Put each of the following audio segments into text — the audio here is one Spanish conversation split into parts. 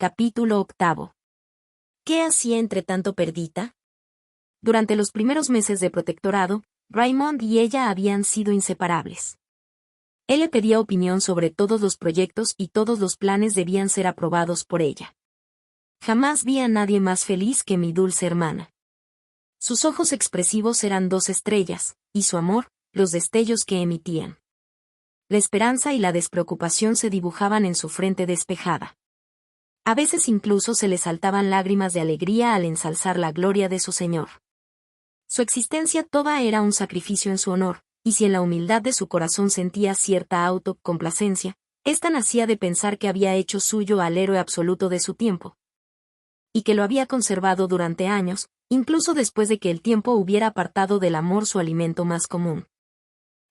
Capítulo 8. ¿Qué hacía entre tanto Perdita? Durante los primeros meses de protectorado, Raymond y ella habían sido inseparables. Él le pedía opinión sobre todos los proyectos y todos los planes debían ser aprobados por ella. Jamás vi a nadie más feliz que mi dulce hermana. Sus ojos expresivos eran 2 estrellas, y su amor, los destellos que emitían. La esperanza y la despreocupación se dibujaban en su frente despejada. A veces incluso se le saltaban lágrimas de alegría al ensalzar la gloria de su Señor. Su existencia toda era un sacrificio en su honor, y si en la humildad de su corazón sentía cierta autocomplacencia, ésta nacía de pensar que había hecho suyo al héroe absoluto de su tiempo, y que lo había conservado durante años, incluso después de que el tiempo hubiera apartado del amor su alimento más común.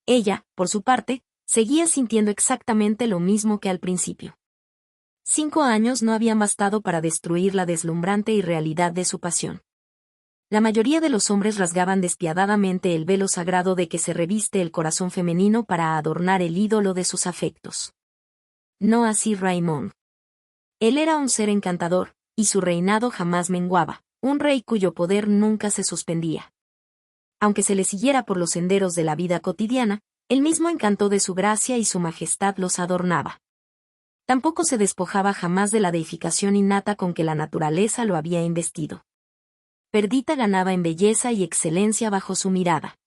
Ella, por su parte, seguía sintiendo exactamente lo mismo que al principio. 5 años no habían bastado para destruir la deslumbrante irrealidad de su pasión. La mayoría de los hombres rasgaban despiadadamente el velo sagrado de que se reviste el corazón femenino para adornar el ídolo de sus afectos. No así Raymond. Él era un ser encantador, y su reinado jamás menguaba, un rey cuyo poder nunca se suspendía. Aunque se le siguiera por los senderos de la vida cotidiana, el mismo encanto de su gracia y su majestad los adornaba. Tampoco se despojaba jamás de la deificación innata con que la naturaleza lo había investido. Perdita ganaba en belleza y excelencia bajo su mirada.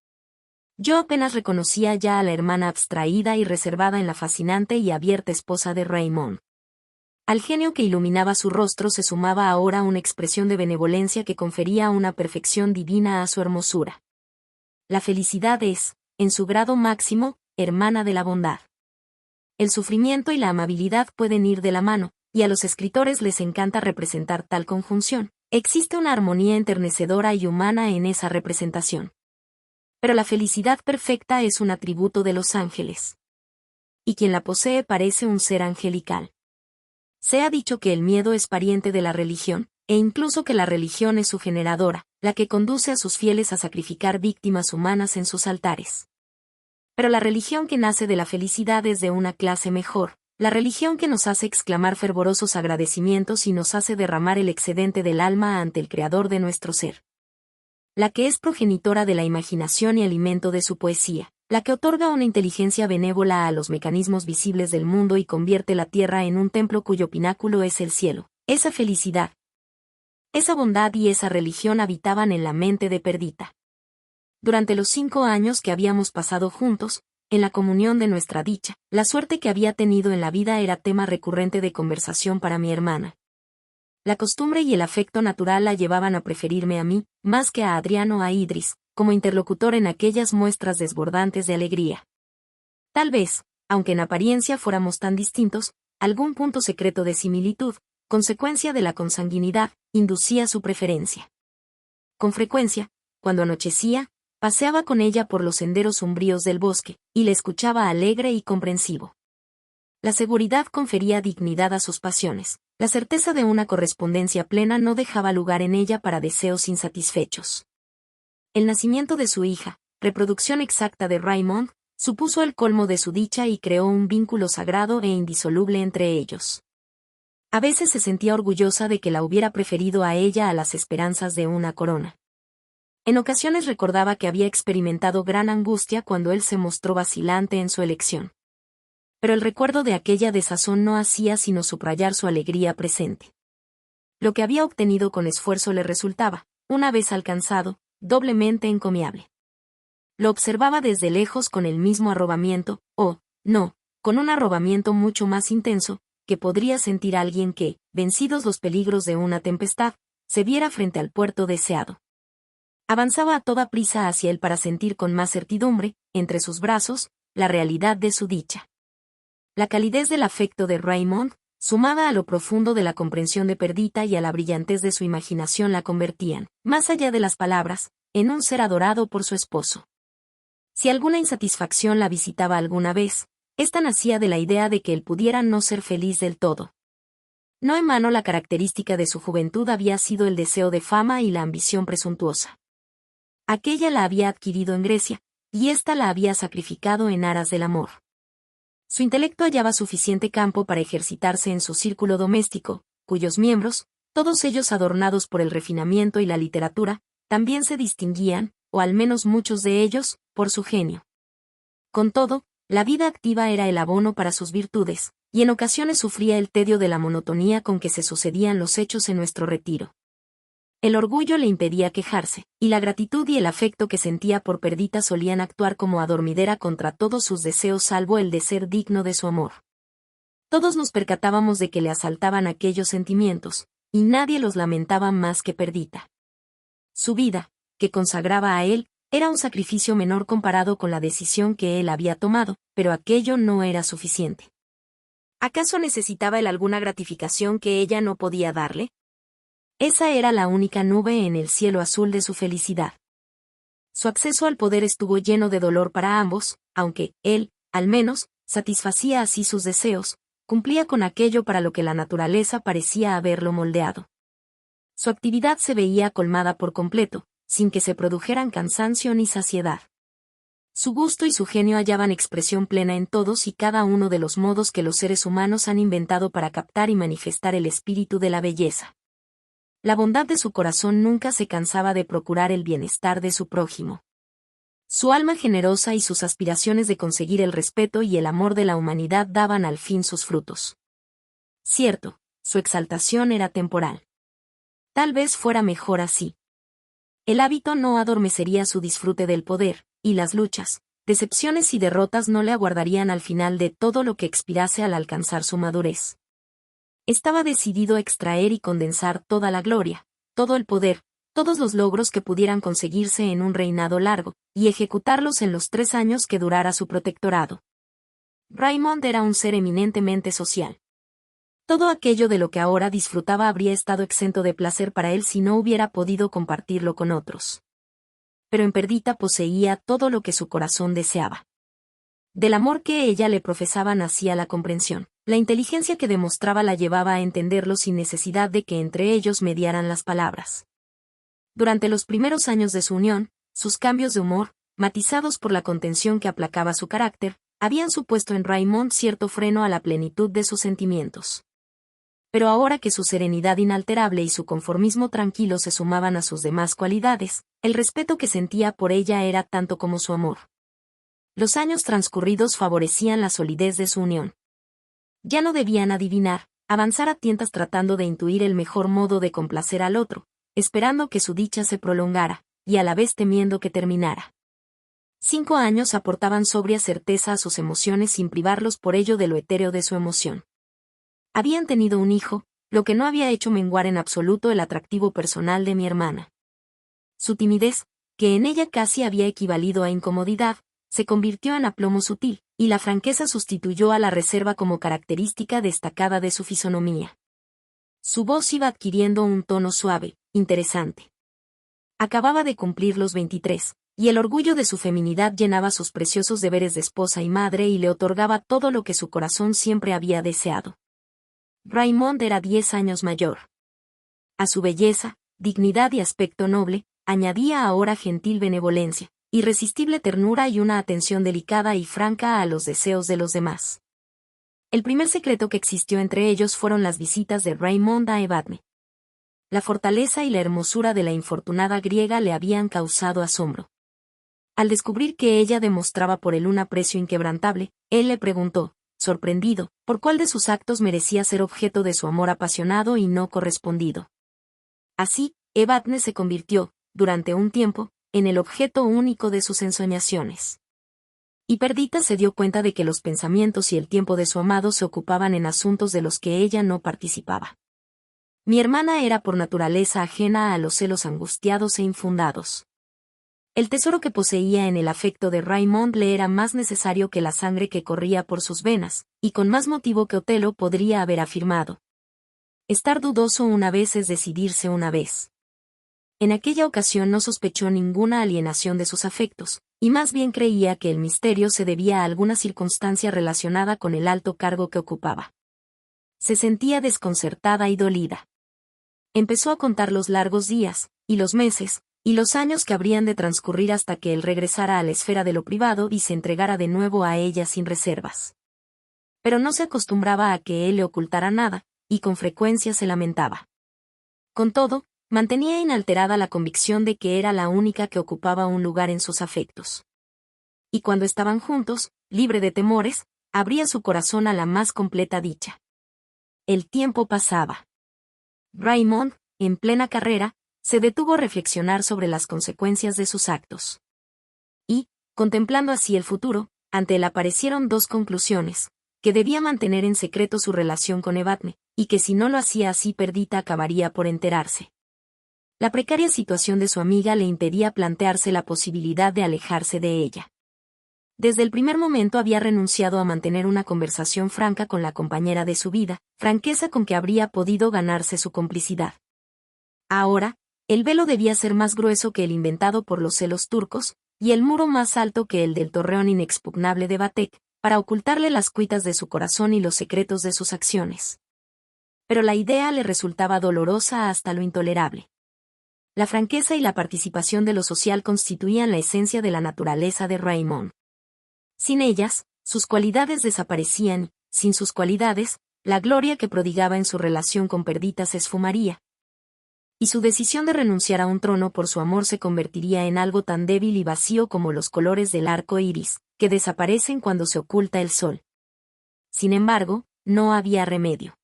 Yo apenas reconocía ya a la hermana abstraída y reservada en la fascinante y abierta esposa de Raymond. Al genio que iluminaba su rostro se sumaba ahora una expresión de benevolencia que confería una perfección divina a su hermosura. La felicidad es, en su grado máximo, hermana de la bondad. El sufrimiento y la amabilidad pueden ir de la mano, y a los escritores les encanta representar tal conjunción. Existe una armonía enternecedora y humana en esa representación. Pero la felicidad perfecta es un atributo de los ángeles. Y quien la posee parece un ser angelical. Se ha dicho que el miedo es pariente de la religión, e incluso que la religión es su generadora, la que conduce a sus fieles a sacrificar víctimas humanas en sus altares. Pero la religión que nace de la felicidad es de una clase mejor, la religión que nos hace exclamar fervorosos agradecimientos y nos hace derramar el excedente del alma ante el Creador de nuestro ser. La que es progenitora de la imaginación y alimento de su poesía, la que otorga una inteligencia benévola a los mecanismos visibles del mundo y convierte la tierra en un templo cuyo pináculo es el cielo. Esa felicidad, esa bondad y esa religión habitaban en la mente de Perdita. Durante los 5 años que habíamos pasado juntos, en la comunión de nuestra dicha, la suerte que había tenido en la vida era tema recurrente de conversación para mi hermana. La costumbre y el afecto natural la llevaban a preferirme a mí, más que a Adrián o a Idris, como interlocutor en aquellas muestras desbordantes de alegría. Tal vez, aunque en apariencia fuéramos tan distintos, algún punto secreto de similitud, consecuencia de la consanguinidad, inducía su preferencia. Con frecuencia, cuando anochecía, paseaba con ella por los senderos umbríos del bosque, y la escuchaba alegre y comprensivo. La seguridad confería dignidad a sus pasiones, la certeza de una correspondencia plena no dejaba lugar en ella para deseos insatisfechos. El nacimiento de su hija, reproducción exacta de Raymond, supuso el colmo de su dicha y creó un vínculo sagrado e indisoluble entre ellos. A veces se sentía orgullosa de que la hubiera preferido a ella a las esperanzas de una corona. En ocasiones recordaba que había experimentado gran angustia cuando él se mostró vacilante en su elección. Pero el recuerdo de aquella desazón no hacía sino subrayar su alegría presente. Lo que había obtenido con esfuerzo le resultaba, una vez alcanzado, doblemente encomiable. Lo observaba desde lejos con el mismo arrobamiento, no, con un arrobamiento mucho más intenso, que podría sentir alguien que, vencidos los peligros de una tempestad, se viera frente al puerto deseado. Avanzaba a toda prisa hacia él para sentir con más certidumbre, entre sus brazos, la realidad de su dicha. La calidez del afecto de Raymond, sumada a lo profundo de la comprensión de Perdita y a la brillantez de su imaginación la convertían, más allá de las palabras, en un ser adorado por su esposo. Si alguna insatisfacción la visitaba alguna vez, esta nacía de la idea de que él pudiera no ser feliz del todo. No en vano la característica de su juventud había sido el deseo de fama y la ambición presuntuosa. Aquella la había adquirido en Grecia, y ésta la había sacrificado en aras del amor. Su intelecto hallaba suficiente campo para ejercitarse en su círculo doméstico, cuyos miembros, todos ellos adornados por el refinamiento y la literatura, también se distinguían, o al menos muchos de ellos, por su genio. Con todo, la vida activa era el abono para sus virtudes, y en ocasiones sufría el tedio de la monotonía con que se sucedían los hechos en nuestro retiro. El orgullo le impedía quejarse, y la gratitud y el afecto que sentía por Perdita solían actuar como adormidera contra todos sus deseos salvo el de ser digno de su amor. Todos nos percatábamos de que le asaltaban aquellos sentimientos, y nadie los lamentaba más que Perdita. Su vida, que consagraba a él, era un sacrificio menor comparado con la decisión que él había tomado, pero aquello no era suficiente. ¿Acaso necesitaba él alguna gratificación que ella no podía darle? Esa era la única nube en el cielo azul de su felicidad. Su acceso al poder estuvo lleno de dolor para ambos, aunque él, al menos, satisfacía así sus deseos, cumplía con aquello para lo que la naturaleza parecía haberlo moldeado. Su actividad se veía colmada por completo, sin que se produjeran cansancio ni saciedad. Su gusto y su genio hallaban expresión plena en todos y cada uno de los modos que los seres humanos han inventado para captar y manifestar el espíritu de la belleza. La bondad de su corazón nunca se cansaba de procurar el bienestar de su prójimo. Su alma generosa y sus aspiraciones de conseguir el respeto y el amor de la humanidad daban al fin sus frutos. Cierto, su exaltación era temporal. Tal vez fuera mejor así. El hábito no adormecería su disfrute del poder, y las luchas, decepciones y derrotas no le aguardarían al final de todo lo que expirase al alcanzar su madurez. Estaba decidido a extraer y condensar toda la gloria, todo el poder, todos los logros que pudieran conseguirse en un reinado largo, y ejecutarlos en los 3 años que durara su protectorado. Raymond era un ser eminentemente social. Todo aquello de lo que ahora disfrutaba habría estado exento de placer para él si no hubiera podido compartirlo con otros. Pero en Perdita poseía todo lo que su corazón deseaba. Del amor que ella le profesaba nacía la comprensión. La inteligencia que demostraba la llevaba a entenderlo sin necesidad de que entre ellos mediaran las palabras. Durante los primeros años de su unión, sus cambios de humor, matizados por la contención que aplacaba su carácter, habían supuesto en Raymond cierto freno a la plenitud de sus sentimientos. Pero ahora que su serenidad inalterable y su conformismo tranquilo se sumaban a sus demás cualidades, el respeto que sentía por ella era tanto como su amor. Los años transcurridos favorecían la solidez de su unión. Ya no debían adivinar, avanzar a tientas tratando de intuir el mejor modo de complacer al otro, esperando que su dicha se prolongara, y a la vez temiendo que terminara. 5 años aportaban sobria certeza a sus emociones sin privarlos por ello de lo etéreo de su emoción. Habían tenido un hijo, lo que no había hecho menguar en absoluto el atractivo personal de mi hermana. Su timidez, que en ella casi había equivalido a incomodidad, se convirtió en aplomo sutil, y la franqueza sustituyó a la reserva como característica destacada de su fisonomía. Su voz iba adquiriendo un tono suave, interesante. Acababa de cumplir los 23, y el orgullo de su feminidad llenaba sus preciosos deberes de esposa y madre y le otorgaba todo lo que su corazón siempre había deseado. Raymond era 10 años mayor. A su belleza, dignidad y aspecto noble, añadía ahora gentil benevolencia, irresistible ternura y una atención delicada y franca a los deseos de los demás. El primer secreto que existió entre ellos fueron las visitas de Raymond a Evadne. La fortaleza y la hermosura de la infortunada griega le habían causado asombro. Al descubrir que ella demostraba por él un aprecio inquebrantable, él le preguntó, sorprendido, por cuál de sus actos merecía ser objeto de su amor apasionado y no correspondido. Así, Evadne se convirtió, durante un tiempo, en el objeto único de sus ensoñaciones. Y Perdita se dio cuenta de que los pensamientos y el tiempo de su amado se ocupaban en asuntos de los que ella no participaba. Mi hermana era por naturaleza ajena a los celos angustiados e infundados. El tesoro que poseía en el afecto de Raymond le era más necesario que la sangre que corría por sus venas, y con más motivo que Otelo podría haber afirmado. Estar dudoso una vez es decidirse una vez. En aquella ocasión no sospechó ninguna alienación de sus afectos, y más bien creía que el misterio se debía a alguna circunstancia relacionada con el alto cargo que ocupaba. Se sentía desconcertada y dolida. Empezó a contar los largos días, y los meses, y los años que habrían de transcurrir hasta que él regresara a la esfera de lo privado y se entregara de nuevo a ella sin reservas. Pero no se acostumbraba a que él le ocultara nada, y con frecuencia se lamentaba. Con todo, mantenía inalterada la convicción de que era la única que ocupaba un lugar en sus afectos. Y cuando estaban juntos, libre de temores, abría su corazón a la más completa dicha. El tiempo pasaba. Raymond, en plena carrera, se detuvo a reflexionar sobre las consecuencias de sus actos. Y, contemplando así el futuro, ante él aparecieron dos conclusiones: que debía mantener en secreto su relación con Evadne, y que si no lo hacía así Perdita acabaría por enterarse. La precaria situación de su amiga le impedía plantearse la posibilidad de alejarse de ella. Desde el primer momento había renunciado a mantener una conversación franca con la compañera de su vida, franqueza con que habría podido ganarse su complicidad. Ahora, el velo debía ser más grueso que el inventado por los celos turcos, y el muro más alto que el del torreón inexpugnable de Batek, para ocultarle las cuitas de su corazón y los secretos de sus acciones. Pero la idea le resultaba dolorosa hasta lo intolerable. La franqueza y la participación de lo social constituían la esencia de la naturaleza de Raymond. Sin ellas, sus cualidades desaparecían y, sin sus cualidades, la gloria que prodigaba en su relación con Perdita se esfumaría. Y su decisión de renunciar a un trono por su amor se convertiría en algo tan débil y vacío como los colores del arco iris, que desaparecen cuando se oculta el sol. Sin embargo, no había remedio.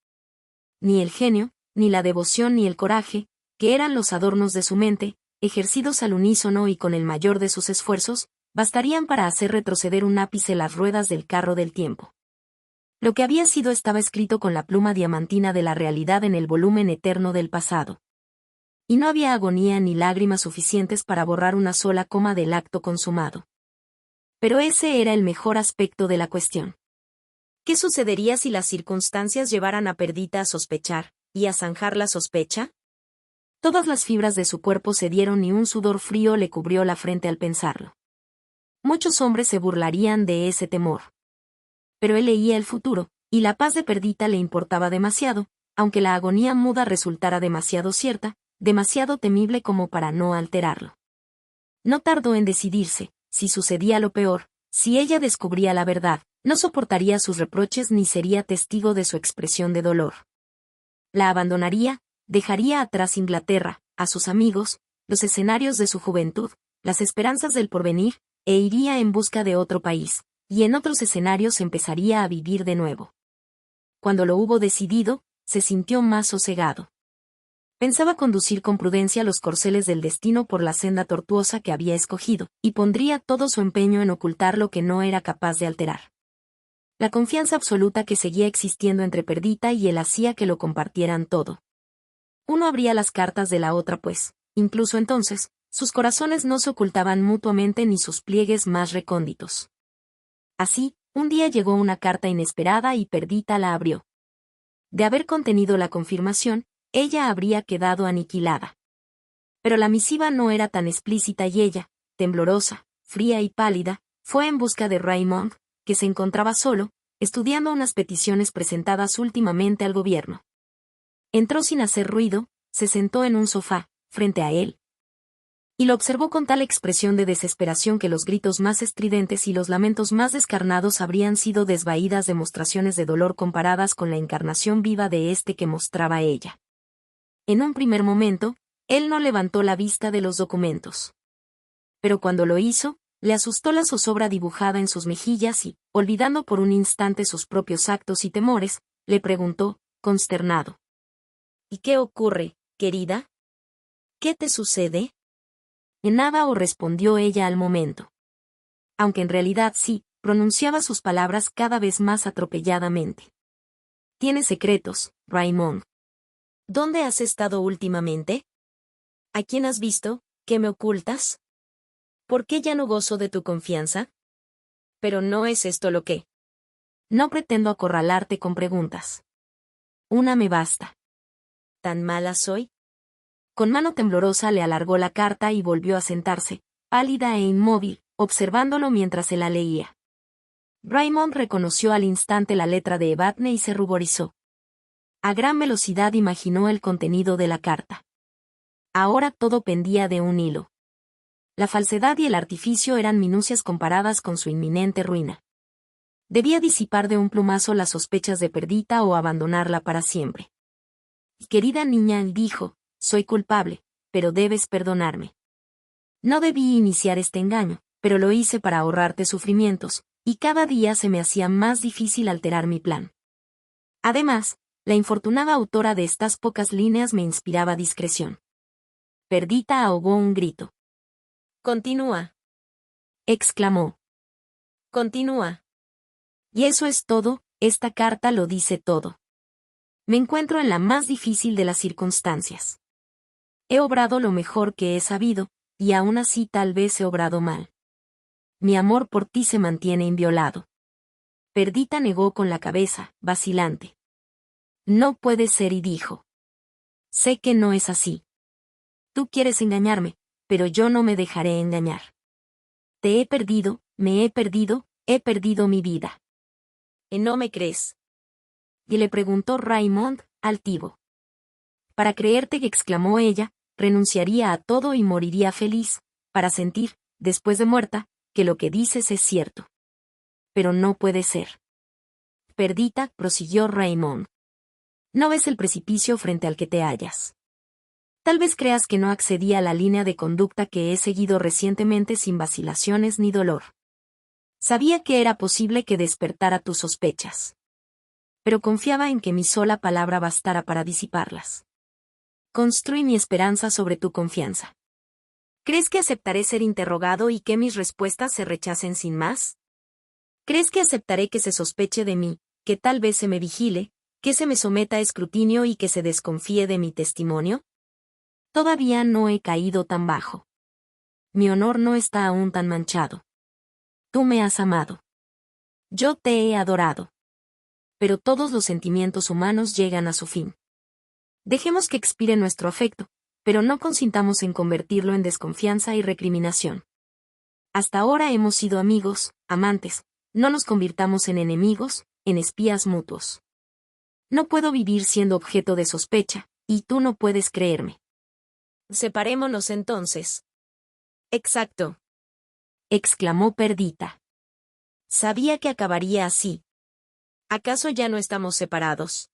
Ni el genio, ni la devoción ni el coraje, que eran los adornos de su mente, ejercidos al unísono y con el mayor de sus esfuerzos, bastarían para hacer retroceder un ápice las ruedas del carro del tiempo. Lo que había sido estaba escrito con la pluma diamantina de la realidad en el volumen eterno del pasado. Y no había agonía ni lágrimas suficientes para borrar una sola coma del acto consumado. Pero ese era el mejor aspecto de la cuestión. ¿Qué sucedería si las circunstancias llevaran a Perdita a sospechar, y a zanjar la sospecha? Todas las fibras de su cuerpo cedieron y un sudor frío le cubrió la frente al pensarlo. Muchos hombres se burlarían de ese temor. Pero él leía el futuro, y la paz de Perdita le importaba demasiado, aunque la agonía muda resultara demasiado cierta, demasiado temible como para no alterarlo. No tardó en decidirse: si sucedía lo peor, si ella descubría la verdad, no soportaría sus reproches ni sería testigo de su expresión de dolor. La abandonaría, dejaría atrás Inglaterra, a sus amigos, los escenarios de su juventud, las esperanzas del porvenir, e iría en busca de otro país, y en otros escenarios empezaría a vivir de nuevo. Cuando lo hubo decidido, se sintió más sosegado. Pensaba conducir con prudencia los corceles del destino por la senda tortuosa que había escogido, y pondría todo su empeño en ocultar lo que no era capaz de alterar. La confianza absoluta que seguía existiendo entre Perdita y él hacía que lo compartieran todo. Uno abría las cartas de la otra pues, incluso entonces, sus corazones no se ocultaban mutuamente ni sus pliegues más recónditos. Así, un día llegó una carta inesperada y Perdita la abrió. De haber contenido la confirmación, ella habría quedado aniquilada. Pero la misiva no era tan explícita y ella, temblorosa, fría y pálida, fue en busca de Raymond, que se encontraba solo, estudiando unas peticiones presentadas últimamente al gobierno. Entró sin hacer ruido, se sentó en un sofá, frente a él. Y lo observó con tal expresión de desesperación que los gritos más estridentes y los lamentos más descarnados habrían sido desvaídas demostraciones de dolor comparadas con la encarnación viva de este que mostraba ella. En un primer momento, él no levantó la vista de los documentos. Pero cuando lo hizo, le asustó la zozobra dibujada en sus mejillas y, olvidando por un instante sus propios actos y temores, le preguntó, consternado: ¿Y qué ocurre, querida? ¿Qué te sucede? Nada, o respondió ella al momento. Aunque en realidad sí, pronunciaba sus palabras cada vez más atropelladamente. Tienes secretos, Raymond. ¿Dónde has estado últimamente? ¿A quién has visto? ¿Qué me ocultas? ¿Por qué ya no gozo de tu confianza? Pero no es esto lo que... No pretendo acorralarte con preguntas. Una me basta. ¿Tan mala soy? Con mano temblorosa le alargó la carta y volvió a sentarse, pálida e inmóvil, observándolo mientras se la leía. Raymond reconoció al instante la letra de Evadne y se ruborizó. A gran velocidad imaginó el contenido de la carta. Ahora todo pendía de un hilo. La falsedad y el artificio eran minucias comparadas con su inminente ruina. Debía disipar de un plumazo las sospechas de Perdita o abandonarla para siempre. Querida niña, dijo, soy culpable, pero debes perdonarme. No debí iniciar este engaño, pero lo hice para ahorrarte sufrimientos, y cada día se me hacía más difícil alterar mi plan. Además, la infortunada autora de estas pocas líneas me inspiraba discreción. Perdita ahogó un grito. «Continúa», exclamó. «Continúa». Y eso es todo, esta carta lo dice todo. Me encuentro en la más difícil de las circunstancias. He obrado lo mejor que he sabido, y aún así tal vez he obrado mal. Mi amor por ti se mantiene inviolado. Perdita negó con la cabeza, vacilante. No puede ser, y dijo. Sé que no es así. Tú quieres engañarme, pero yo no me dejaré engañar. Te he perdido, me he perdido mi vida. ¿Y no me crees? Y le preguntó Raymond, altivo. Para creerte, exclamó ella, renunciaría a todo y moriría feliz, para sentir, después de muerta, que lo que dices es cierto. Pero no puede ser. Perdita, prosiguió Raymond. No ves el precipicio frente al que te hallas. Tal vez creas que no accedí a la línea de conducta que he seguido recientemente sin vacilaciones ni dolor. Sabía que era posible que despertara tus sospechas. Pero confiaba en que mi sola palabra bastara para disiparlas. Construí mi esperanza sobre tu confianza. ¿Crees que aceptaré ser interrogado y que mis respuestas se rechacen sin más? ¿Crees que aceptaré que se sospeche de mí, que tal vez se me vigile, que se me someta a escrutinio y que se desconfíe de mi testimonio? Todavía no he caído tan bajo. Mi honor no está aún tan manchado. Tú me has amado. Yo te he adorado. Pero todos los sentimientos humanos llegan a su fin. Dejemos que expire nuestro afecto, pero no consintamos en convertirlo en desconfianza y recriminación. Hasta ahora hemos sido amigos, amantes, no nos convirtamos en enemigos, en espías mutuos. No puedo vivir siendo objeto de sospecha, y tú no puedes creerme. Separémonos entonces. Exacto, exclamó Perdita. Sabía que acabaría así. ¿Acaso ya no estamos separados?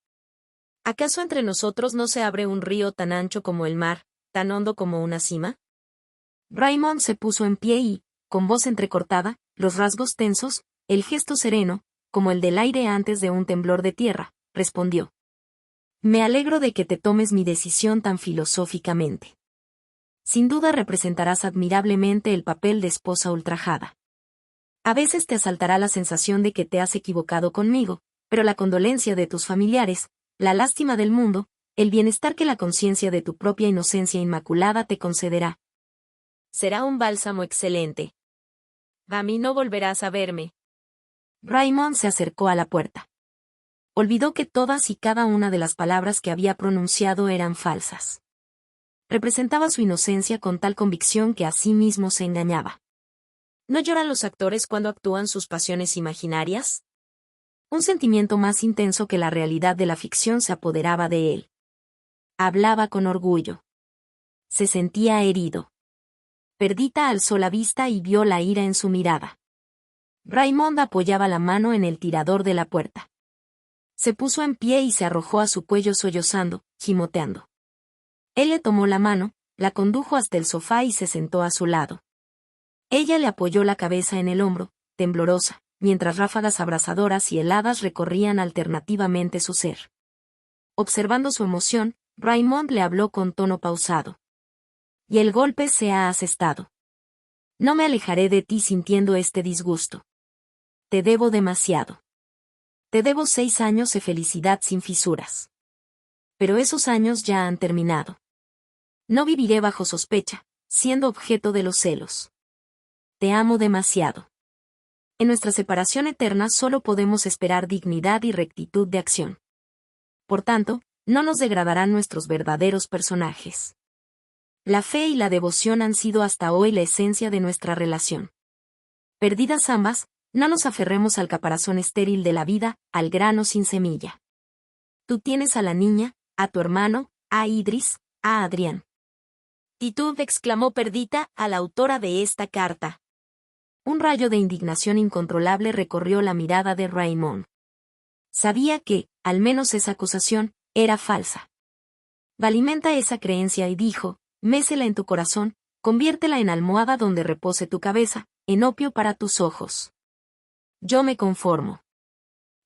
¿Acaso entre nosotros no se abre un río tan ancho como el mar, tan hondo como una cima? Raymond se puso en pie y, con voz entrecortada, los rasgos tensos, el gesto sereno, como el del aire antes de un temblor de tierra, respondió. Me alegro de que te tomes mi decisión tan filosóficamente. Sin duda representarás admirablemente el papel de esposa ultrajada. A veces te asaltará la sensación de que te has equivocado conmigo, pero la condolencia de tus familiares, la lástima del mundo, el bienestar que la conciencia de tu propia inocencia inmaculada te concederá. Será un bálsamo excelente. A mí no volverás a verme. Raymond se acercó a la puerta. Olvidó que todas y cada una de las palabras que había pronunciado eran falsas. Representaba su inocencia con tal convicción que a sí mismo se engañaba. ¿No lloran los actores cuando actúan sus pasiones imaginarias? Un sentimiento más intenso que la realidad de la ficción se apoderaba de él. Hablaba con orgullo. Se sentía herido. Perdita alzó la vista y vio la ira en su mirada. Raymond apoyaba la mano en el tirador de la puerta. Se puso en pie y se arrojó a su cuello sollozando, gimoteando. Él le tomó la mano, la condujo hasta el sofá y se sentó a su lado. Ella le apoyó la cabeza en el hombro, temblorosa, mientras ráfagas abrasadoras y heladas recorrían alternativamente su ser. Observando su emoción, Raymond le habló con tono pausado. Y el golpe se ha asestado. No me alejaré de ti sintiendo este disgusto. Te debo demasiado. Te debo 6 años de felicidad sin fisuras. Pero esos años ya han terminado. No viviré bajo sospecha, siendo objeto de los celos. Te amo demasiado. En nuestra separación eterna solo podemos esperar dignidad y rectitud de acción. Por tanto, no nos degradarán nuestros verdaderos personajes. La fe y la devoción han sido hasta hoy la esencia de nuestra relación. Perdidas ambas, no nos aferremos al caparazón estéril de la vida, al grano sin semilla. Tú tienes a la niña, a tu hermano, a Idris, a Adrián. Y tú, exclamó Perdita a la autora de esta carta. Un rayo de indignación incontrolable recorrió la mirada de Raymond. Sabía que, al menos esa acusación, era falsa. Alimenta esa creencia y dijo, mésela en tu corazón, conviértela en almohada donde repose tu cabeza, en opio para tus ojos. Yo me conformo.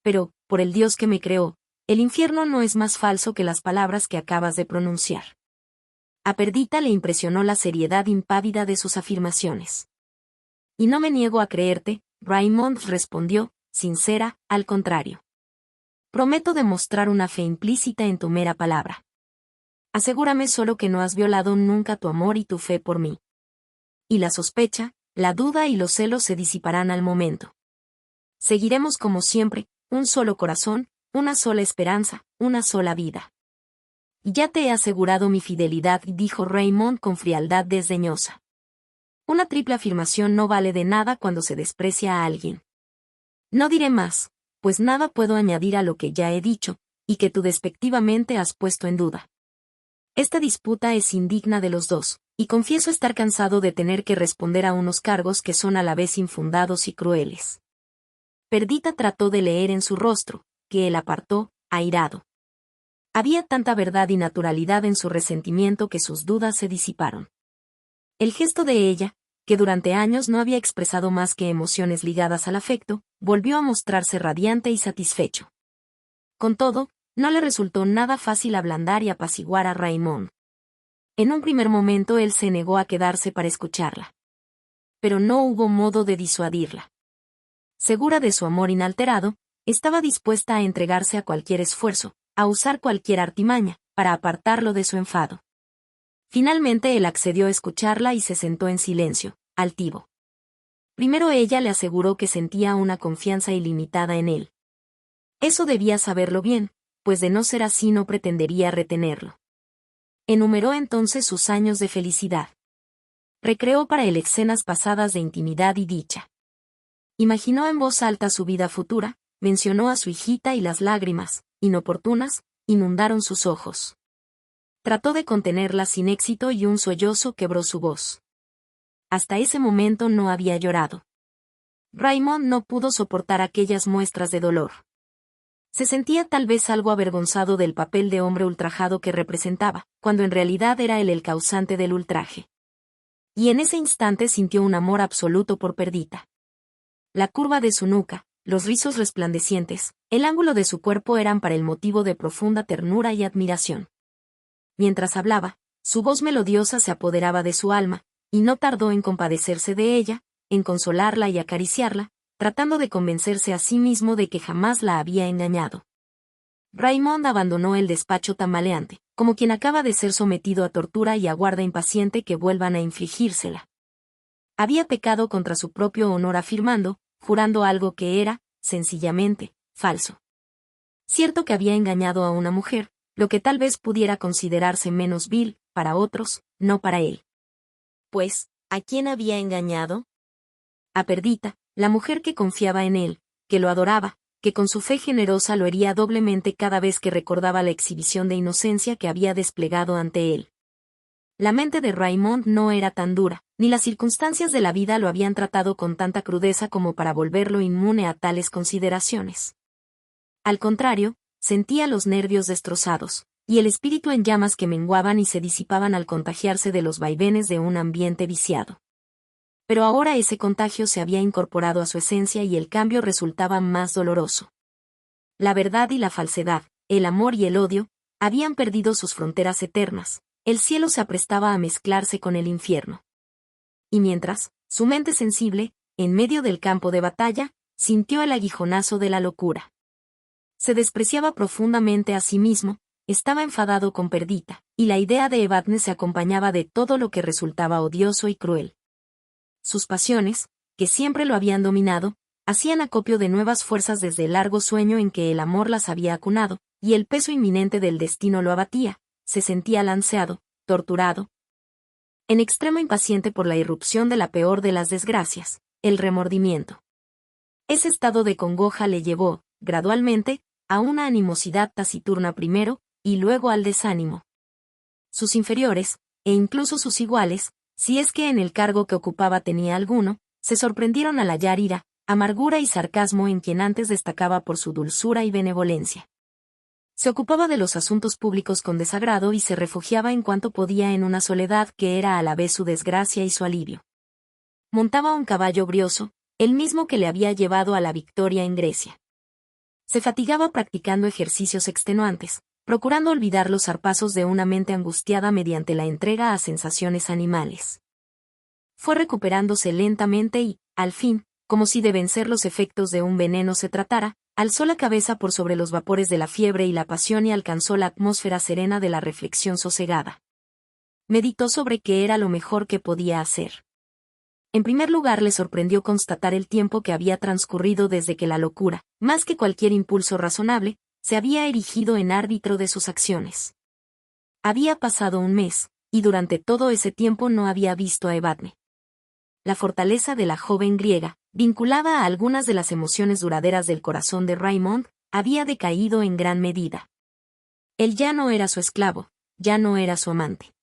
Pero, por el Dios que me creó, el infierno no es más falso que las palabras que acabas de pronunciar. A Perdita le impresionó la seriedad impávida de sus afirmaciones. Y no me niego a creerte, Raymond respondió, sincera, al contrario. Prometo demostrar una fe implícita en tu mera palabra. Asegúrame solo que no has violado nunca tu amor y tu fe por mí. Y la sospecha, la duda y los celos se disiparán al momento. Seguiremos como siempre, un solo corazón, una sola esperanza, una sola vida. Ya te he asegurado mi fidelidad, dijo Raymond con frialdad desdeñosa. Una triple afirmación no vale de nada cuando se desprecia a alguien. No diré más, pues nada puedo añadir a lo que ya he dicho, y que tú despectivamente has puesto en duda. Esta disputa es indigna de los dos, y confieso estar cansado de tener que responder a unos cargos que son a la vez infundados y crueles. Perdita trató de leer en su rostro, que él apartó, airado. Había tanta verdad y naturalidad en su resentimiento que sus dudas se disiparon. El gesto de ella, que durante años no había expresado más que emociones ligadas al afecto, volvió a mostrarse radiante y satisfecho. Con todo, no le resultó nada fácil ablandar y apaciguar a Raymond. En un primer momento él se negó a quedarse para escucharla. Pero no hubo modo de disuadirla. Segura de su amor inalterado, estaba dispuesta a entregarse a cualquier esfuerzo, a usar cualquier artimaña, para apartarlo de su enfado. Finalmente él accedió a escucharla y se sentó en silencio, altivo. Primero ella le aseguró que sentía una confianza ilimitada en él. Eso debía saberlo bien, pues de no ser así no pretendería retenerlo. Enumeró entonces sus años de felicidad. Recreó para él escenas pasadas de intimidad y dicha. Imaginó en voz alta su vida futura, mencionó a su hijita y las lágrimas, inoportunas, inundaron sus ojos. Trató de contenerlas sin éxito y un sollozo quebró su voz. Hasta ese momento no había llorado. Raymond no pudo soportar aquellas muestras de dolor. Se sentía tal vez algo avergonzado del papel de hombre ultrajado que representaba, cuando en realidad era él el causante del ultraje. Y en ese instante sintió un amor absoluto por Perdita. La curva de su nuca, los rizos resplandecientes, el ángulo de su cuerpo eran para él motivo de profunda ternura y admiración. Mientras hablaba, su voz melodiosa se apoderaba de su alma, y no tardó en compadecerse de ella, en consolarla y acariciarla, tratando de convencerse a sí mismo de que jamás la había engañado. Raymond abandonó el despacho tambaleante, como quien acaba de ser sometido a tortura y aguarda impaciente que vuelvan a infligírsela. Había pecado contra su propio honor afirmando, jurando algo que era, sencillamente, falso. Cierto que había engañado a una mujer, lo que tal vez pudiera considerarse menos vil, para otros, no para él. Pues, ¿a quién había engañado? A Perdita, la mujer que confiaba en él, que lo adoraba, que con su fe generosa lo hería doblemente cada vez que recordaba la exhibición de inocencia que había desplegado ante él. La mente de Raymond no era tan dura, ni las circunstancias de la vida lo habían tratado con tanta crudeza como para volverlo inmune a tales consideraciones. Al contrario, sentía los nervios destrozados, y el espíritu en llamas que menguaban y se disipaban al contagiarse de los vaivenes de un ambiente viciado. Pero ahora ese contagio se había incorporado a su esencia y el cambio resultaba más doloroso. La verdad y la falsedad, el amor y el odio, habían perdido sus fronteras eternas, el cielo se aprestaba a mezclarse con el infierno. Y mientras, su mente sensible, en medio del campo de batalla, sintió el aguijonazo de la locura. Se despreciaba profundamente a sí mismo, estaba enfadado con Perdita, y la idea de Evadne se acompañaba de todo lo que resultaba odioso y cruel. Sus pasiones, que siempre lo habían dominado, hacían acopio de nuevas fuerzas desde el largo sueño en que el amor las había acunado, y el peso inminente del destino lo abatía, se sentía lanceado, torturado, en extremo impaciente por la irrupción de la peor de las desgracias, el remordimiento. Ese estado de congoja le llevó, gradualmente, a una animosidad taciturna primero, y luego al desánimo. Sus inferiores, e incluso sus iguales, si es que en el cargo que ocupaba tenía alguno, se sorprendieron al hallar ira, amargura y sarcasmo en quien antes destacaba por su dulzura y benevolencia. Se ocupaba de los asuntos públicos con desagrado y se refugiaba en cuanto podía en una soledad que era a la vez su desgracia y su alivio. Montaba un caballo brioso, el mismo que le había llevado a la victoria en Grecia. Se fatigaba practicando ejercicios extenuantes, procurando olvidar los zarpazos de una mente angustiada mediante la entrega a sensaciones animales. Fue recuperándose lentamente y, al fin, como si de vencer los efectos de un veneno se tratara, alzó la cabeza por sobre los vapores de la fiebre y la pasión y alcanzó la atmósfera serena de la reflexión sosegada. Meditó sobre qué era lo mejor que podía hacer. En primer lugar le sorprendió constatar el tiempo que había transcurrido desde que la locura, más que cualquier impulso razonable, se había erigido en árbitro de sus acciones. Había pasado un mes, y durante todo ese tiempo no había visto a Evadne. La fortaleza de la joven griega, vinculada a algunas de las emociones duraderas del corazón de Raymond, había decaído en gran medida. Él ya no era su esclavo, ya no era su amante.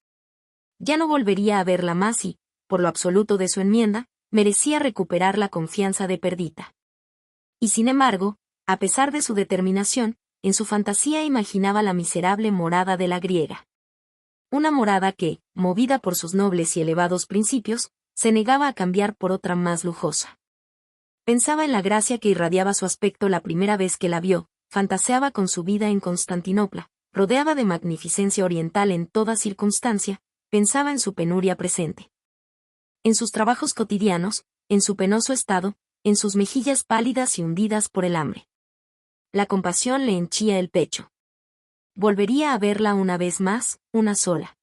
Ya no volvería a verla más y, por lo absoluto de su enmienda, merecía recuperar la confianza de Perdita. Y sin embargo, a pesar de su determinación, en su fantasía imaginaba la miserable morada de la griega. Una morada que, movida por sus nobles y elevados principios, se negaba a cambiar por otra más lujosa. Pensaba en la gracia que irradiaba su aspecto la primera vez que la vio, fantaseaba con su vida en Constantinopla, rodeaba de magnificencia oriental en toda circunstancia, pensaba en su penuria presente. En sus trabajos cotidianos, en su penoso estado, en sus mejillas pálidas y hundidas por el hambre. La compasión le henchía el pecho. Volvería a verla una vez más, una sola.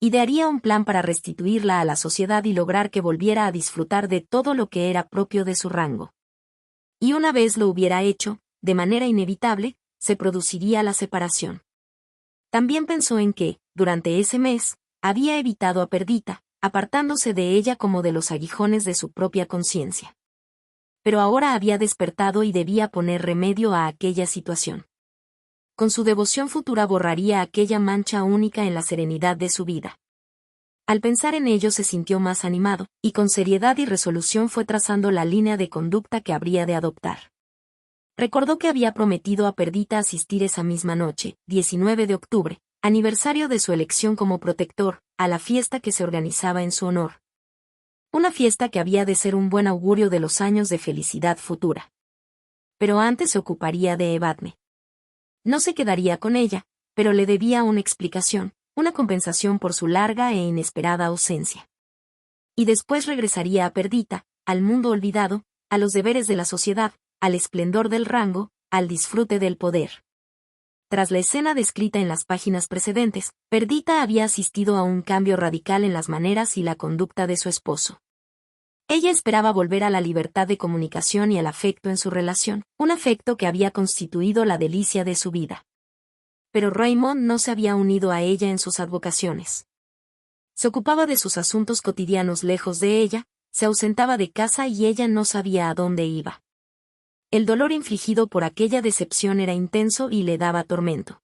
Idearía un plan para restituirla a la sociedad y lograr que volviera a disfrutar de todo lo que era propio de su rango. Y una vez lo hubiera hecho, de manera inevitable, se produciría la separación. También pensó en que, durante ese mes, había evitado a Perdita, apartándose de ella como de los aguijones de su propia conciencia. Pero ahora había despertado y debía poner remedio a aquella situación. Con su devoción futura borraría aquella mancha única en la serenidad de su vida. Al pensar en ello se sintió más animado, y con seriedad y resolución fue trazando la línea de conducta que habría de adoptar. Recordó que había prometido a Perdita asistir esa misma noche, 19 de octubre, aniversario de su elección como protector, a la fiesta que se organizaba en su honor. Una fiesta que había de ser un buen augurio de los años de felicidad futura. Pero antes se ocuparía de Evadne. No se quedaría con ella, pero le debía una explicación, una compensación por su larga e inesperada ausencia. Y después regresaría a Perdita, al mundo olvidado, a los deberes de la sociedad, al esplendor del rango, al disfrute del poder. Tras la escena descrita en las páginas precedentes, Perdita había asistido a un cambio radical en las maneras y la conducta de su esposo. Ella esperaba volver a la libertad de comunicación y al afecto en su relación, un afecto que había constituido la delicia de su vida. Pero Raymond no se había unido a ella en sus advocaciones. Se ocupaba de sus asuntos cotidianos lejos de ella, se ausentaba de casa y ella no sabía a dónde iba. El dolor infligido por aquella decepción era intenso y le daba tormento.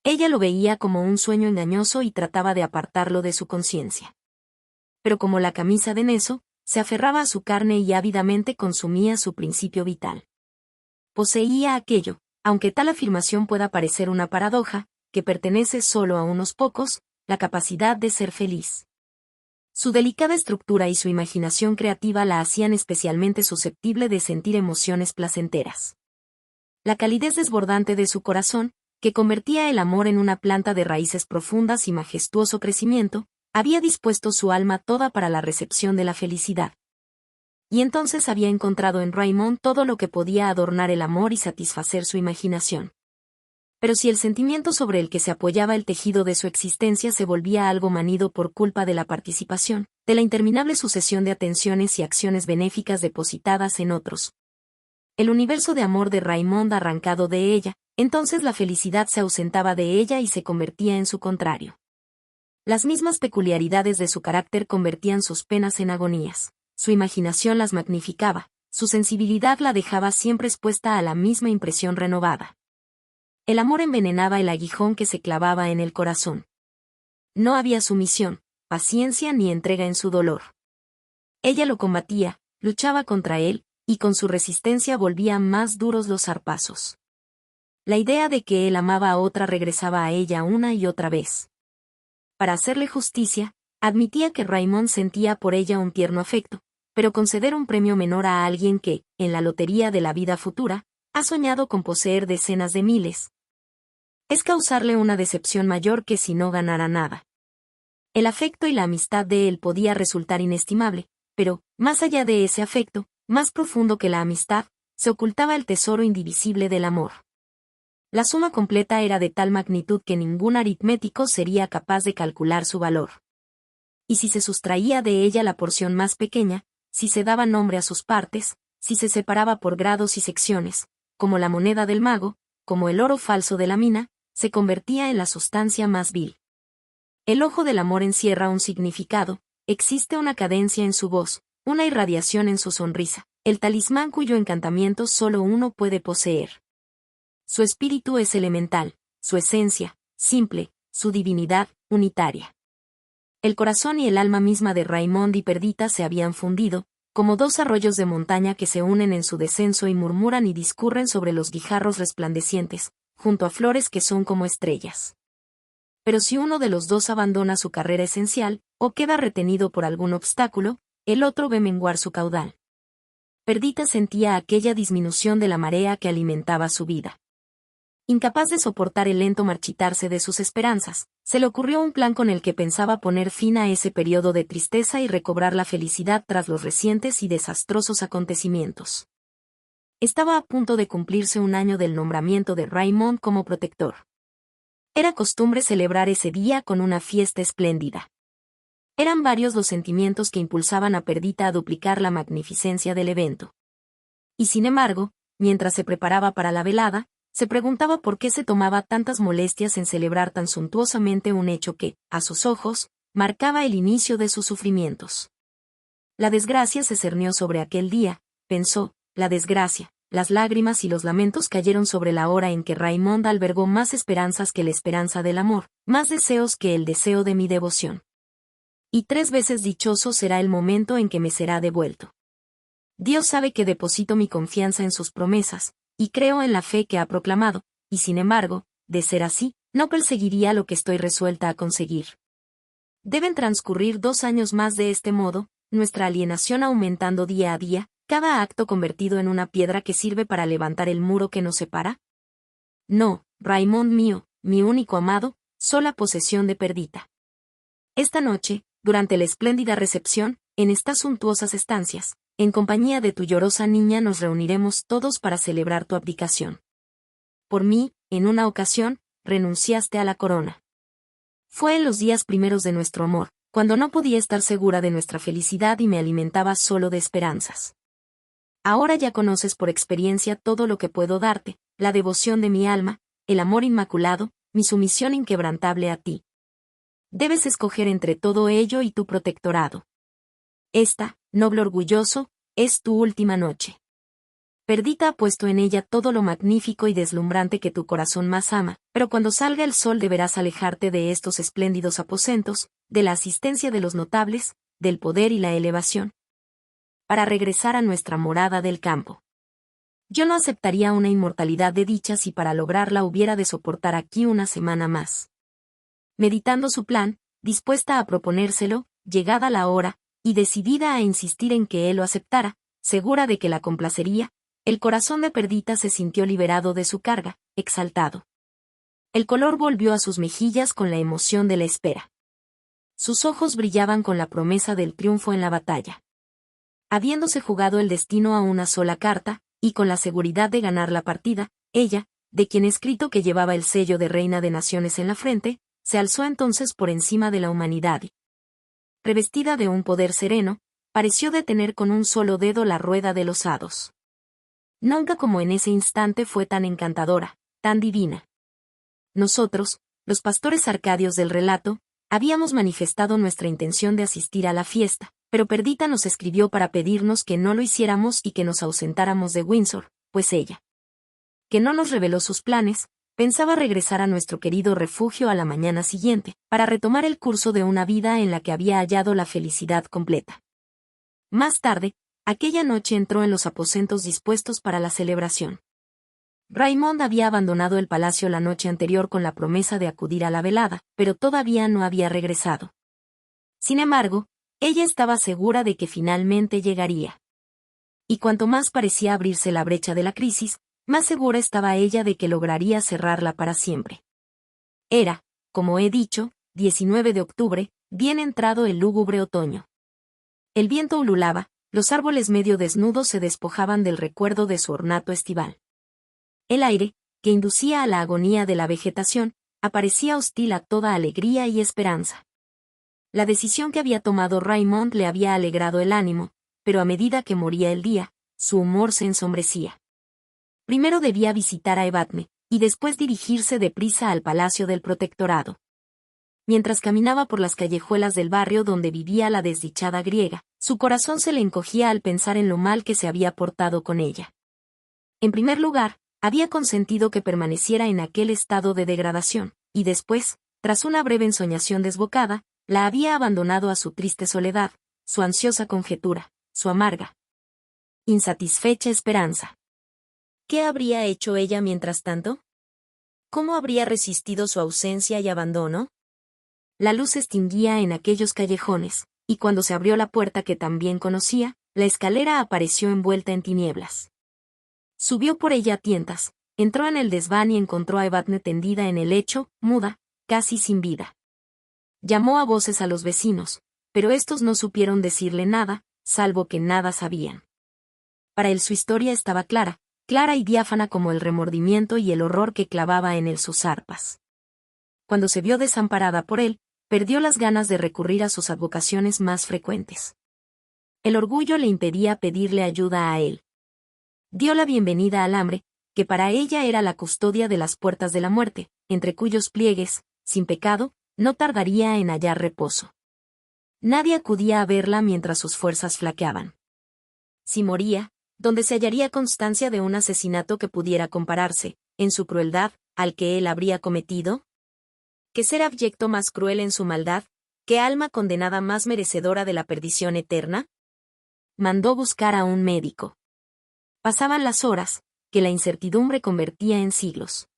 Ella lo veía como un sueño engañoso y trataba de apartarlo de su conciencia. Pero como la camisa de Neso, se aferraba a su carne y ávidamente consumía su principio vital. Poseía aquello, aunque tal afirmación pueda parecer una paradoja, que pertenece solo a unos pocos, la capacidad de ser feliz. Su delicada estructura y su imaginación creativa la hacían especialmente susceptible de sentir emociones placenteras. La calidez desbordante de su corazón, que convertía el amor en una planta de raíces profundas y majestuoso crecimiento, había dispuesto su alma toda para la recepción de la felicidad. Y entonces había encontrado en Raymond todo lo que podía adornar el amor y satisfacer su imaginación. Pero si el sentimiento sobre el que se apoyaba el tejido de su existencia se volvía algo manido por culpa de la participación, de la interminable sucesión de atenciones y acciones benéficas depositadas en otros, el universo de amor de Raymond arrancado de ella, entonces la felicidad se ausentaba de ella y se convertía en su contrario. Las mismas peculiaridades de su carácter convertían sus penas en agonías, su imaginación las magnificaba, su sensibilidad la dejaba siempre expuesta a la misma impresión renovada. El amor envenenaba el aguijón que se clavaba en el corazón. No había sumisión, paciencia ni entrega en su dolor. Ella lo combatía, luchaba contra él, y con su resistencia volvía más duros los zarpazos. La idea de que él amaba a otra regresaba a ella una y otra vez. Para hacerle justicia, admitía que Raymond sentía por ella un tierno afecto, pero conceder un premio menor a alguien que, en la lotería de la vida futura, ha soñado con poseer decenas de miles, es causarle una decepción mayor que si no ganara nada. El afecto y la amistad de él podía resultar inestimable, pero, más allá de ese afecto, más profundo que la amistad, se ocultaba el tesoro indivisible del amor. La suma completa era de tal magnitud que ningún aritmético sería capaz de calcular su valor. Y si se sustraía de ella la porción más pequeña, si se daba nombre a sus partes, si se separaba por grados y secciones, como la moneda del mago, como el oro falso de la mina, se convertía en la sustancia más vil. El ojo del amor encierra un significado, existe una cadencia en su voz, una irradiación en su sonrisa, el talismán cuyo encantamiento solo uno puede poseer. Su espíritu es elemental, su esencia, simple, su divinidad, unitaria. El corazón y el alma misma de Raymond y Perdita se habían fundido, como dos arroyos de montaña que se unen en su descenso y murmuran y discurren sobre los guijarros resplandecientes, junto a flores que son como estrellas. Pero si uno de los dos abandona su carrera esencial, o queda retenido por algún obstáculo, el otro ve menguar su caudal. Perdita sentía aquella disminución de la marea que alimentaba su vida. Incapaz de soportar el lento marchitarse de sus esperanzas, se le ocurrió un plan con el que pensaba poner fin a ese periodo de tristeza y recobrar la felicidad tras los recientes y desastrosos acontecimientos. Estaba a punto de cumplirse un año del nombramiento de Raymond como protector. Era costumbre celebrar ese día con una fiesta espléndida. Eran varios los sentimientos que impulsaban a Perdita a duplicar la magnificencia del evento. Y sin embargo, mientras se preparaba para la velada, se preguntaba por qué se tomaba tantas molestias en celebrar tan suntuosamente un hecho que, a sus ojos, marcaba el inicio de sus sufrimientos. La desgracia se cernió sobre aquel día, pensó, la desgracia, las lágrimas y los lamentos cayeron sobre la hora en que Raymond albergó más esperanzas que la esperanza del amor, más deseos que el deseo de mi devoción. Y 3 veces dichoso será el momento en que me será devuelto. Dios sabe que deposito mi confianza en sus promesas, y creo en la fe que ha proclamado, y sin embargo, de ser así, no perseguiría lo que estoy resuelta a conseguir. Deben transcurrir 2 años más de este modo, nuestra alienación aumentando día a día, cada acto convertido en una piedra que sirve para levantar el muro que nos separa. No, Raymond mío, mi único amado, sola posesión de Perdita. Esta noche, durante la espléndida recepción, en estas suntuosas estancias, en compañía de tu llorosa niña nos reuniremos todos para celebrar tu abdicación. Por mí, en una ocasión, renunciaste a la corona. Fue en los días primeros de nuestro amor, cuando no podía estar segura de nuestra felicidad y me alimentaba solo de esperanzas. Ahora ya conoces por experiencia todo lo que puedo darte, la devoción de mi alma, el amor inmaculado, mi sumisión inquebrantable a ti. Debes escoger entre todo ello y tu protectorado. Esta, noble orgulloso, es tu última noche. Perdita ha puesto en ella todo lo magnífico y deslumbrante que tu corazón más ama, pero cuando salga el sol deberás alejarte de estos espléndidos aposentos, de la asistencia de los notables, del poder y la elevación, para regresar a nuestra morada del campo. Yo no aceptaría una inmortalidad de dicha si para lograrla hubiera de soportar aquí una semana más. Meditando su plan, dispuesta a proponérselo, llegada la hora, y decidida a insistir en que él lo aceptara, segura de que la complacería, el corazón de Perdita se sintió liberado de su carga, exaltado. El color volvió a sus mejillas con la emoción de la espera. Sus ojos brillaban con la promesa del triunfo en la batalla. Habiéndose jugado el destino a una sola carta, y con la seguridad de ganar la partida, ella, de quien escrito que llevaba el sello de reina de naciones en la frente, se alzó entonces por encima de la humanidad y, revestida de un poder sereno, pareció detener con un solo dedo la rueda de los hados. Nunca como en ese instante fue tan encantadora, tan divina. Nosotros, los pastores arcadios del relato, habíamos manifestado nuestra intención de asistir a la fiesta, pero Perdita nos escribió para pedirnos que no lo hiciéramos y que nos ausentáramos de Windsor, pues ella, que no nos reveló sus planes, pensaba regresar a nuestro querido refugio a la mañana siguiente, para retomar el curso de una vida en la que había hallado la felicidad completa. Más tarde, aquella noche entró en los aposentos dispuestos para la celebración. Raymond había abandonado el palacio la noche anterior con la promesa de acudir a la velada, pero todavía no había regresado. Sin embargo, ella estaba segura de que finalmente llegaría. Y cuanto más parecía abrirse la brecha de la crisis, más segura estaba ella de que lograría cerrarla para siempre. Era, como he dicho, 19 de octubre, bien entrado el lúgubre otoño. El viento ululaba, los árboles medio desnudos se despojaban del recuerdo de su ornato estival. El aire, que inducía a la agonía de la vegetación, aparecía hostil a toda alegría y esperanza. La decisión que había tomado Raymond le había alegrado el ánimo, pero a medida que moría el día, su humor se ensombrecía. Primero debía visitar a Evadne, y después dirigirse deprisa al palacio del protectorado. Mientras caminaba por las callejuelas del barrio donde vivía la desdichada griega, su corazón se le encogía al pensar en lo mal que se había portado con ella. En primer lugar, había consentido que permaneciera en aquel estado de degradación, y después, tras una breve ensoñación desbocada, la había abandonado a su triste soledad, su ansiosa conjetura, su amarga, insatisfecha esperanza. ¿Qué habría hecho ella mientras tanto? ¿Cómo habría resistido su ausencia y abandono? La luz se extinguía en aquellos callejones, y cuando se abrió la puerta que también conocía, la escalera apareció envuelta en tinieblas. Subió por ella a tientas, entró en el desván y encontró a Evadne tendida en el lecho, muda, casi sin vida. Llamó a voces a los vecinos, pero estos no supieron decirle nada, salvo que nada sabían. Para él su historia estaba clara y diáfana como el remordimiento y el horror que clavaba en él sus arpas. Cuando se vio desamparada por él, perdió las ganas de recurrir a sus advocaciones más frecuentes. El orgullo le impedía pedirle ayuda a él. Dio la bienvenida al hambre, que para ella era la custodia de las puertas de la muerte, entre cuyos pliegues, sin pecado, no tardaría en hallar reposo. Nadie acudía a verla mientras sus fuerzas flaqueaban. Si moría, donde se hallaría constancia de un asesinato que pudiera compararse, en su crueldad, al que él habría cometido? ¿Qué ser abyecto más cruel en su maldad? ¿Qué alma condenada más merecedora de la perdición eterna? Mandó buscar a un médico. Pasaban las horas, que la incertidumbre convertía en siglos.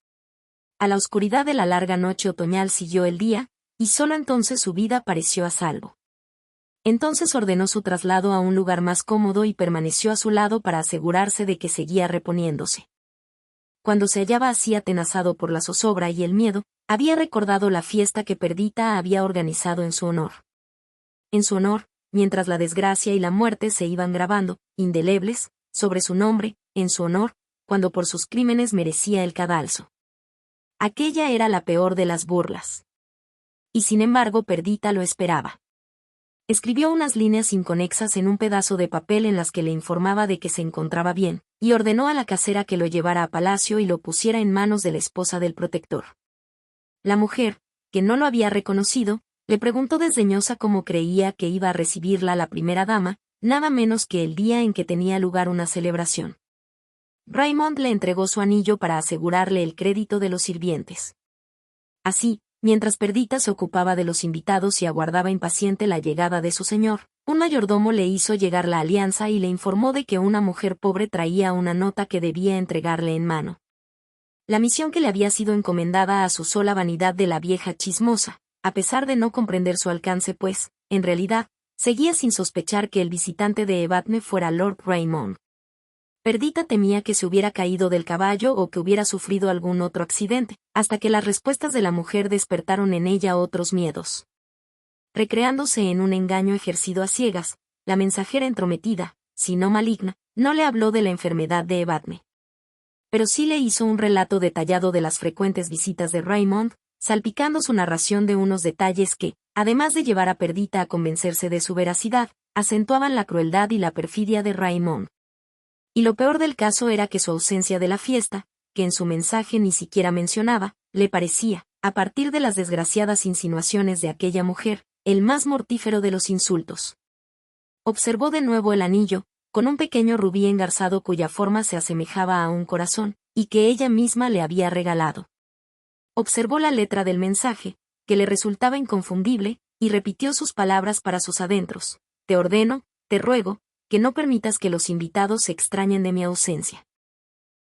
A la oscuridad de la larga noche otoñal siguió el día, y solo entonces su vida pareció a salvo. Entonces ordenó su traslado a un lugar más cómodo y permaneció a su lado para asegurarse de que seguía reponiéndose. Cuando se hallaba así atenazado por la zozobra y el miedo, había recordado la fiesta que Perdita había organizado en su honor. En su honor, mientras la desgracia y la muerte se iban grabando, indelebles, sobre su nombre, en su honor, cuando por sus crímenes merecía el cadalso. Aquella era la peor de las burlas. Y sin embargo Perdita lo esperaba. Escribió unas líneas inconexas en un pedazo de papel en las que le informaba de que se encontraba bien, y ordenó a la casera que lo llevara a palacio y lo pusiera en manos de la esposa del protector. La mujer, que no lo había reconocido, le preguntó desdeñosa cómo creía que iba a recibirla la primera dama, nada menos que el día en que tenía lugar una celebración. Raymond le entregó su anillo para asegurarle el crédito de los sirvientes. Así, mientras Perdita se ocupaba de los invitados y aguardaba impaciente la llegada de su señor, un mayordomo le hizo llegar la alianza y le informó de que una mujer pobre traía una nota que debía entregarle en mano. La misión que le había sido encomendada asusó la vanidad de la vieja chismosa, a pesar de no comprender su alcance pues, en realidad, seguía sin sospechar que el visitante de Evadne fuera Lord Raymond. Perdita temía que se hubiera caído del caballo o que hubiera sufrido algún otro accidente, hasta que las respuestas de la mujer despertaron en ella otros miedos. Recreándose en un engaño ejercido a ciegas, la mensajera entrometida, si no maligna, no le habló de la enfermedad de Evadne. Pero sí le hizo un relato detallado de las frecuentes visitas de Raymond, salpicando su narración de unos detalles que, además de llevar a Perdita a convencerse de su veracidad, acentuaban la crueldad y la perfidia de Raymond. Y lo peor del caso era que su ausencia de la fiesta, que en su mensaje ni siquiera mencionaba, le parecía, a partir de las desgraciadas insinuaciones de aquella mujer, el más mortífero de los insultos. Observó de nuevo el anillo, con un pequeño rubí engarzado cuya forma se asemejaba a un corazón, y que ella misma le había regalado. Observó la letra del mensaje, que le resultaba inconfundible, y repitió sus palabras para sus adentros: te ordeno, te ruego, que no permitas que los invitados se extrañen de mi ausencia.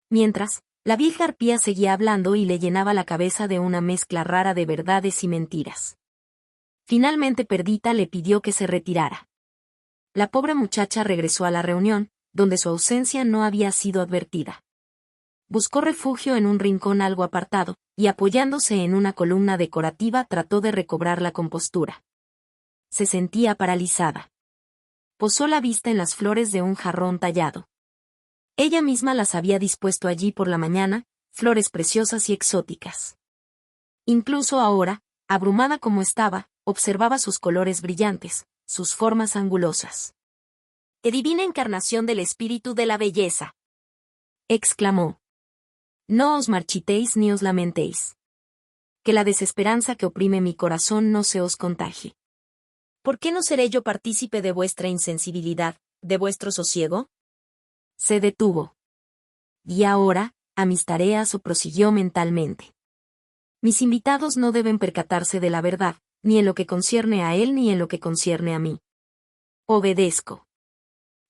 Mientras, La vieja arpía seguía hablando y le llenaba la cabeza de una mezcla rara de verdades y mentiras. Finalmente Perdita le pidió que se retirara. La pobre muchacha regresó a la reunión, donde su ausencia no había sido advertida. Buscó refugio en un rincón algo apartado, y apoyándose en una columna decorativa trató de recobrar la compostura. Se sentía paralizada. Posó la vista en las flores de un jarrón tallado. Ella misma las había dispuesto allí por la mañana, flores preciosas y exóticas. Incluso ahora, abrumada como estaba, observaba sus colores brillantes, sus formas angulosas. ¡Qué divina encarnación del espíritu de la belleza!, exclamó. No os marchitéis ni os lamentéis. Que la desesperanza que oprime mi corazón no se os contagie. ¿Por qué no seré yo partícipe de vuestra insensibilidad, de vuestro sosiego? Se detuvo. Y ahora, a mis tareas, o prosiguió mentalmente. Mis invitados no deben percatarse de la verdad, ni en lo que concierne a él ni en lo que concierne a mí. Obedezco.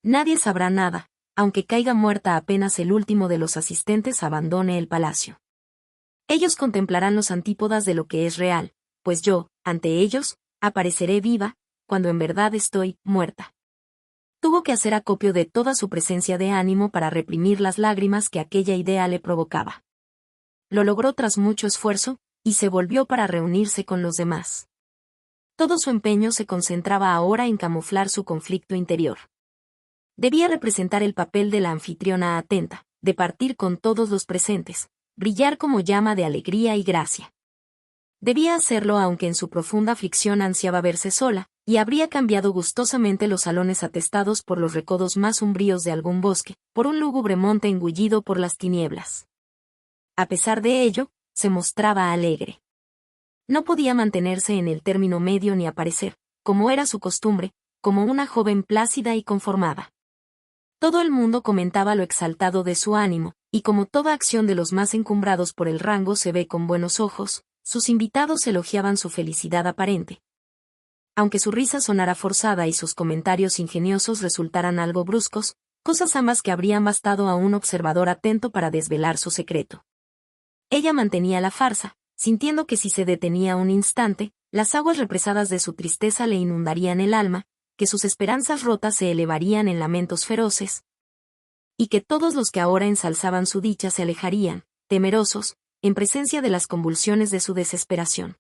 Nadie sabrá nada, aunque caiga muerta apenas el último de los asistentes abandone el palacio. Ellos contemplarán los antípodas de lo que es real, pues yo, ante ellos, apareceré viva, cuando en verdad estoy muerta. Tuvo que hacer acopio de toda su presencia de ánimo para reprimir las lágrimas que aquella idea le provocaba. Lo logró tras mucho esfuerzo, y se volvió para reunirse con los demás. Todo su empeño se concentraba ahora en camuflar su conflicto interior. Debía representar el papel de la anfitriona atenta, de partir con todos los presentes, brillar como llama de alegría y gracia. Debía hacerlo aunque en su profunda aflicción ansiaba verse sola, y habría cambiado gustosamente los salones atestados por los recodos más umbríos de algún bosque, por un lúgubre monte engullido por las tinieblas. A pesar de ello, se mostraba alegre. No podía mantenerse en el término medio ni aparecer, como era su costumbre, como una joven plácida y conformada. Todo el mundo comentaba lo exaltado de su ánimo, y como toda acción de los más encumbrados por el rango se ve con buenos ojos, sus invitados elogiaban su felicidad aparente. Aunque su risa sonara forzada y sus comentarios ingeniosos resultaran algo bruscos, cosas ambas que habrían bastado a un observador atento para desvelar su secreto. Ella mantenía la farsa, sintiendo que si se detenía un instante, las aguas represadas de su tristeza le inundarían el alma, que sus esperanzas rotas se elevarían en lamentos feroces, y que todos los que ahora ensalzaban su dicha se alejarían, temerosos, en presencia de las convulsiones de su desesperación.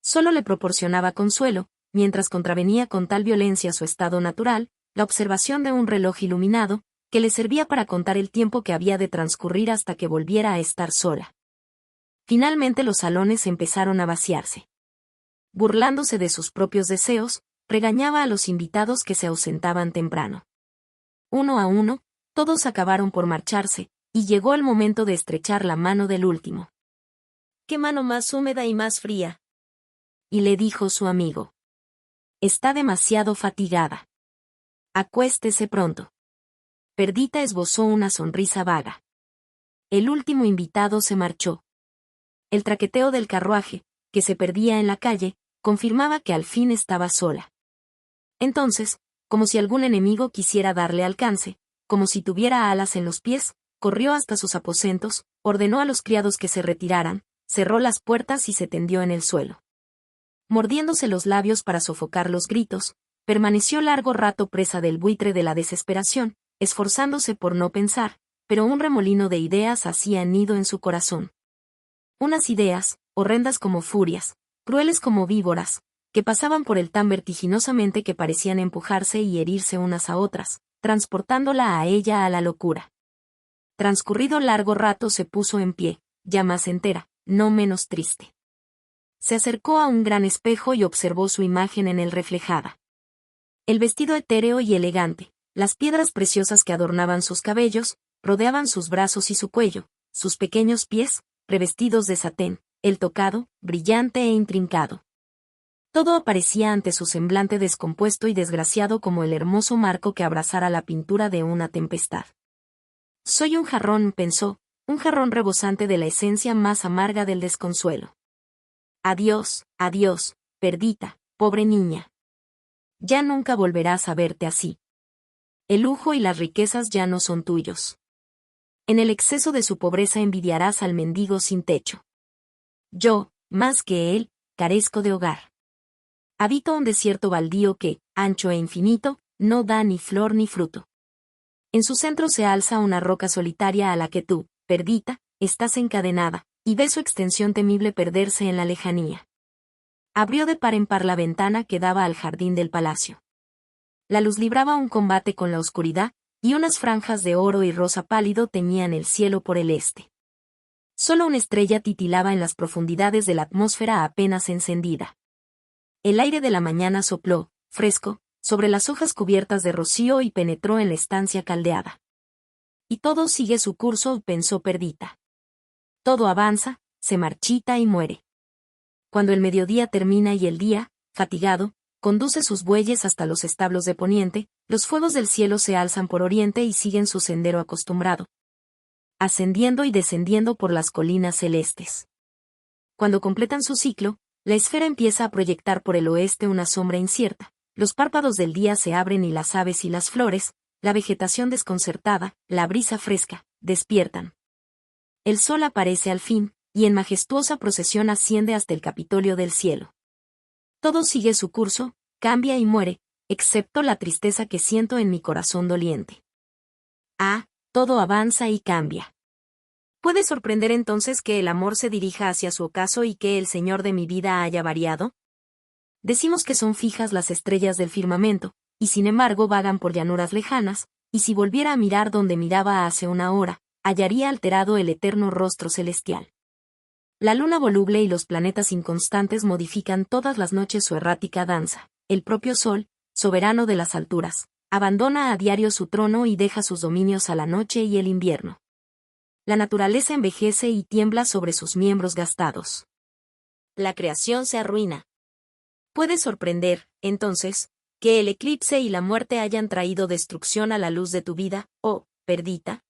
Solo le proporcionaba consuelo, mientras contravenía con tal violencia su estado natural, la observación de un reloj iluminado, que le servía para contar el tiempo que había de transcurrir hasta que volviera a estar sola. Finalmente los salones empezaron a vaciarse. Burlándose de sus propios deseos, regañaba a los invitados que se ausentaban temprano. Uno a uno, todos acabaron por marcharse, y llegó el momento de estrechar la mano del último. ¡Qué mano más húmeda y más fría! Y le dijo su amigo. Está demasiado fatigada. Acuéstese pronto. Perdita esbozó una sonrisa vaga. El último invitado se marchó. El traqueteo del carruaje, que se perdía en la calle, confirmaba que al fin estaba sola. Entonces, como si algún enemigo quisiera darle alcance, como si tuviera alas en los pies, corrió hasta sus aposentos, ordenó a los criados que se retiraran, cerró las puertas y se tendió en el suelo. Mordiéndose los labios para sofocar los gritos, permaneció largo rato presa del buitre de la desesperación, esforzándose por no pensar, pero un remolino de ideas hacía nido en su corazón. Unas ideas, horrendas como furias, crueles como víboras, que pasaban por él tan vertiginosamente que parecían empujarse y herirse unas a otras, transportándola a ella a la locura. Transcurrido largo rato se puso en pie, ya más entera, no menos triste. Se acercó a un gran espejo y observó su imagen en él reflejada. El vestido etéreo y elegante, las piedras preciosas que adornaban sus cabellos, rodeaban sus brazos y su cuello, sus pequeños pies, revestidos de satén, el tocado, brillante e intrincado. Todo aparecía ante su semblante descompuesto y desgraciado como el hermoso marco que abrazara la pintura de una tempestad. Soy un jarrón, pensó, un jarrón rebosante de la esencia más amarga del desconsuelo. Adiós, adiós, Perdita, pobre niña. Ya nunca volverás a verte así. El lujo y las riquezas ya no son tuyos. En el exceso de su pobreza envidiarás al mendigo sin techo. Yo, más que él, carezco de hogar. Habito un desierto baldío que, ancho e infinito, no da ni flor ni fruto. En su centro se alza una roca solitaria a la que tú, perdita, estás encadenada, y ves su extensión temible perderse en la lejanía. Abrió de par en par la ventana que daba al jardín del palacio. La luz libraba un combate con la oscuridad, y unas franjas de oro y rosa pálido teñían el cielo por el este. Solo una estrella titilaba en las profundidades de la atmósfera apenas encendida. El aire de la mañana sopló, fresco, sobre las hojas cubiertas de rocío y penetró en la estancia caldeada. Y todo sigue su curso, pensó Perdita. Todo avanza, se marchita y muere. Cuando el mediodía termina y el día, fatigado, conduce sus bueyes hasta los establos de poniente, los fuegos del cielo se alzan por oriente y siguen su sendero acostumbrado, ascendiendo y descendiendo por las colinas celestes. Cuando completan su ciclo, la esfera empieza a proyectar por el oeste una sombra incierta, los párpados del día se abren y las aves y las flores, la vegetación desconcertada, la brisa fresca, despiertan. El sol aparece al fin, y en majestuosa procesión asciende hasta el Capitolio del cielo. Todo sigue su curso, cambia y muere, excepto la tristeza que siento en mi corazón doliente. Ah, todo avanza y cambia. ¿Puede sorprender entonces que el amor se dirija hacia su ocaso y que el Señor de mi vida haya variado? Decimos que son fijas las estrellas del firmamento, y sin embargo vagan por llanuras lejanas, y si volviera a mirar donde miraba hace una hora, hallaría alterado el eterno rostro celestial. La luna voluble y los planetas inconstantes modifican todas las noches su errática danza. El propio sol, soberano de las alturas, abandona a diario su trono y deja sus dominios a la noche y el invierno. La naturaleza envejece y tiembla sobre sus miembros gastados. La creación se arruina. Puede sorprender, entonces, que el eclipse y la muerte hayan traído destrucción a la luz de tu vida, oh, Perdita.